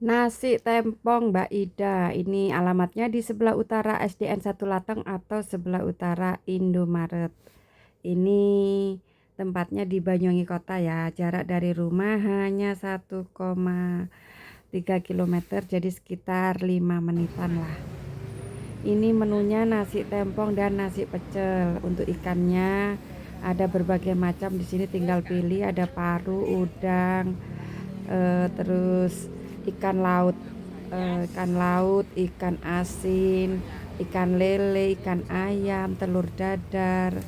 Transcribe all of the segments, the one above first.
Nasi tempong Mbak Ida. Ini alamatnya di sebelah utara SDN 1 Lateng atau sebelah utara Indomaret. Ini tempatnya di Banyuwangi Kota ya. Jarak dari rumah hanya 1,3 km, jadi sekitar 5 menitan lah. Ini menunya nasi tempong dan nasi pecel. Untuk ikannya ada berbagai macam di sini, tinggal pilih. Ada paru, udang, terus ikan laut, ikan asin, ikan lele, ikan ayam, telur dadar.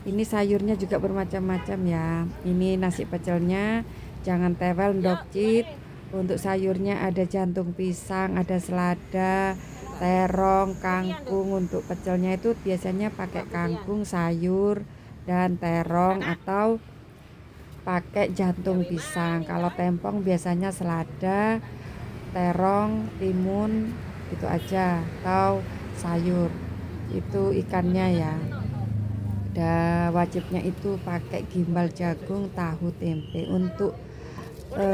Ini sayurnya juga bermacam-macam ya. Ini nasi pecelnya jangan tewel, ndokcit. Untuk sayurnya ada jantung pisang, ada selada, terong, kangkung. Untuk pecelnya itu biasanya pakai kangkung, sayur, dan terong atau pakai jantung pisang. Kalau tempong biasanya selada, terong, timun, gitu aja, atau sayur. Itu ikannya ya. Wajibnya itu pakai gimbal jagung, tahu, tempe. Untuk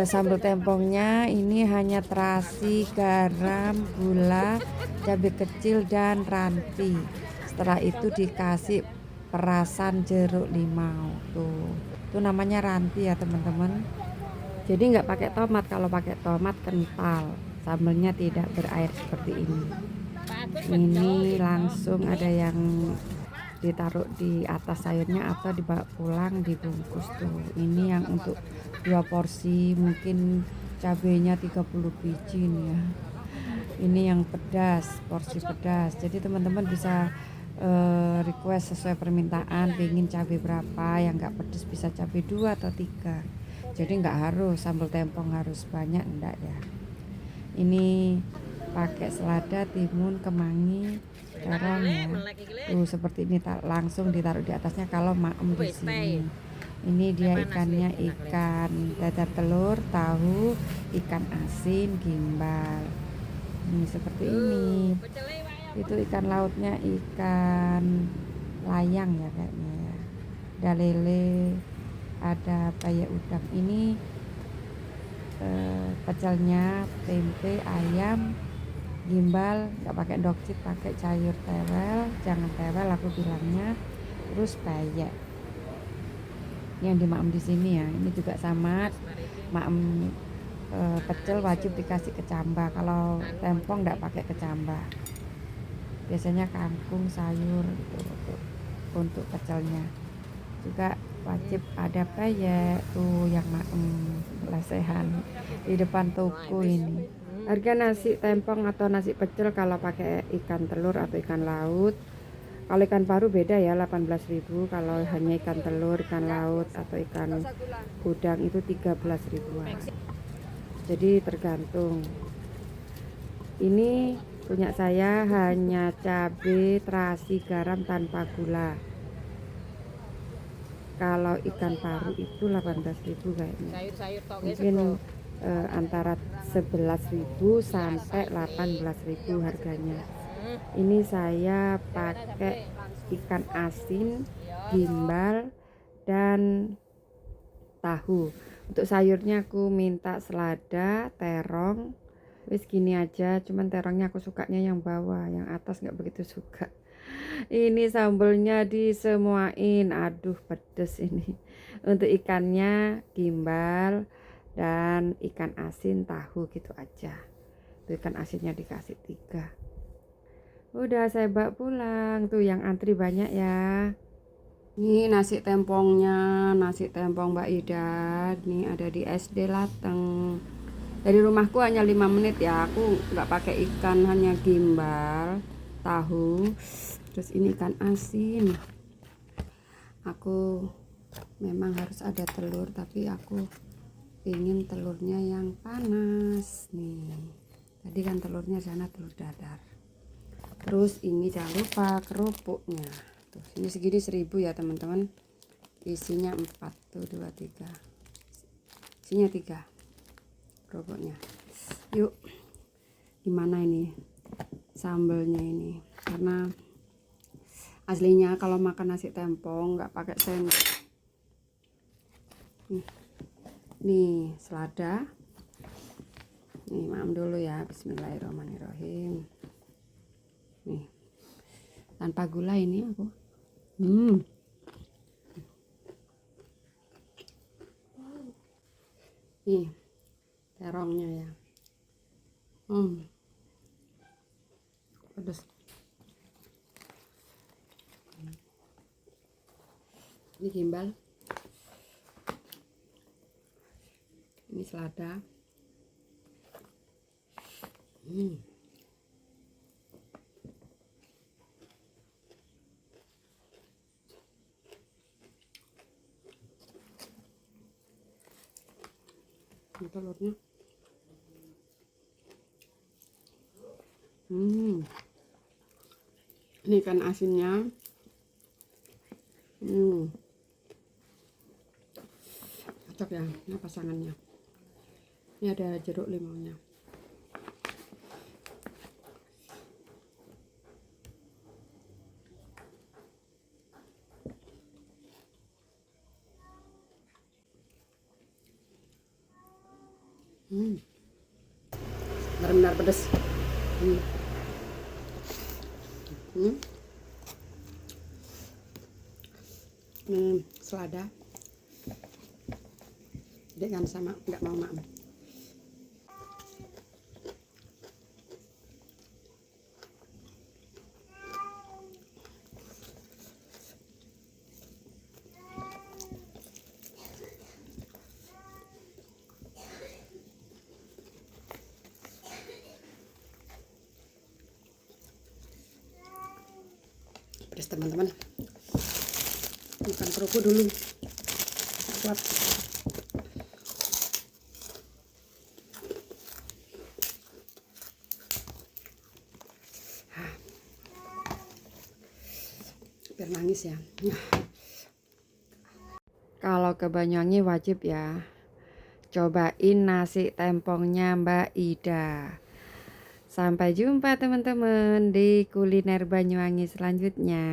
sambal tempongnya ini hanya terasi, garam, gula, cabai kecil, dan ranti. Setelah itu dikasih perasan jeruk limau. Tuh namanya ranti ya teman-teman. Jadi nggak pakai tomat. Kalau pakai tomat kental, sambalnya tidak berair seperti ini. Ini langsung ada yang ditaruh di atas sayurnya atau dibawa pulang dibungkus tuh. Ini yang untuk 2 porsi, mungkin cabenya 30 biji nih ya. Ini yang pedas, porsi pedas. Jadi teman-teman bisa request sesuai permintaan, pengen cabai berapa. Yang nggak pedas bisa cabai 2 atau 3. Jadi nggak harus sambal tempong harus banyak, enggak ya. Ini pakai selada, timun, kemangi, terong ya. Tuh seperti ini, langsung ditaruh di atasnya kalau maem di sini. Ini dia ikannya, ikan dadar telur, tahu, ikan asin, gimbal. Ini seperti ini. Itu ikan lautnya ikan layang ya kayaknya ya. Ada lele, ada paya udang. Ini pecelnya, tempe, ayam, gimbal, nggak pakai dokcit, pakai sayur tewel, jangan tewel aku bilangnya. Terus payek yang di maem di sini ya. Ini juga sama, maem pecel wajib dikasih kecambah. Kalau tempong nggak pakai kecambah, biasanya kangkung, sayur gitu. Untuk pecelnya juga wajib ada payek tuh yang maem lesehan di depan toko ini. Harga nasi tempong atau nasi pecel kalau pakai ikan telur atau ikan laut, kalau ikan paru beda ya, 18.000. Kalau hanya ikan telur, ikan laut atau ikan udang itu 13 ribuan. Jadi tergantung. Ini punya saya hanya cabai, terasi, garam tanpa gula. Kalau ikan paru itu 18.000 kayaknya. Mungkin antara 11.000 sampai 18.000 harganya. Ini saya pakai ikan asin, gimbal, dan tahu. Untuk sayurnya aku minta selada, terong. Wis gini aja, cuman terongnya aku sukanya yang bawah, yang atas nggak begitu suka. Ini sambelnya disemuain, aduh pedes ini. Untuk ikannya gimbal dan ikan asin, tahu, gitu aja. Tuh ikan asinnya dikasih 3. Udah saya bawa pulang. Tuh yang antri banyak ya. Ini nasi tempongnya, nasi tempong Mbak Ida. Nih ada di SD Lateng. Dari rumahku hanya 5 menit ya. Aku nggak pakai ikan, hanya gimbal, tahu. Terus ini ikan asin. Aku memang harus ada telur, tapi aku ingin telurnya yang panas nih. Tadi kan telurnya sana telur dadar. Terus ini jangan lupa kerupuknya. Tuh, ini segini 1.000 ya teman-teman. Isinya 4 tuh, 2, 3. Isinya 3 kerupuknya. Yuk, gimana ini sambelnya ini? Karena aslinya kalau makan nasi tempong nggak pakai sendok. Nih selada. Nih maam dulu ya, bismillahirrahmanirrahim. Nih, tanpa gula ini aku. Nih, terongnya ya. Pedas. Ini gimbal. Ini selada. Ini telurnya. Ini ikan asinnya. Cocok ya, ini pasangannya. Ini ada jeruk limonnya. Benar-benar pedas. Selada. Dia kan sama, nggak mau maam. Pedas teman-teman. Makan kerupuk dulu. Kuat. Biar nangis ya. Kalau ke Banyuwangi wajib ya cobain nasi tempongnya Mbak Ida. Sampai jumpa teman-teman di kuliner Banyuwangi selanjutnya.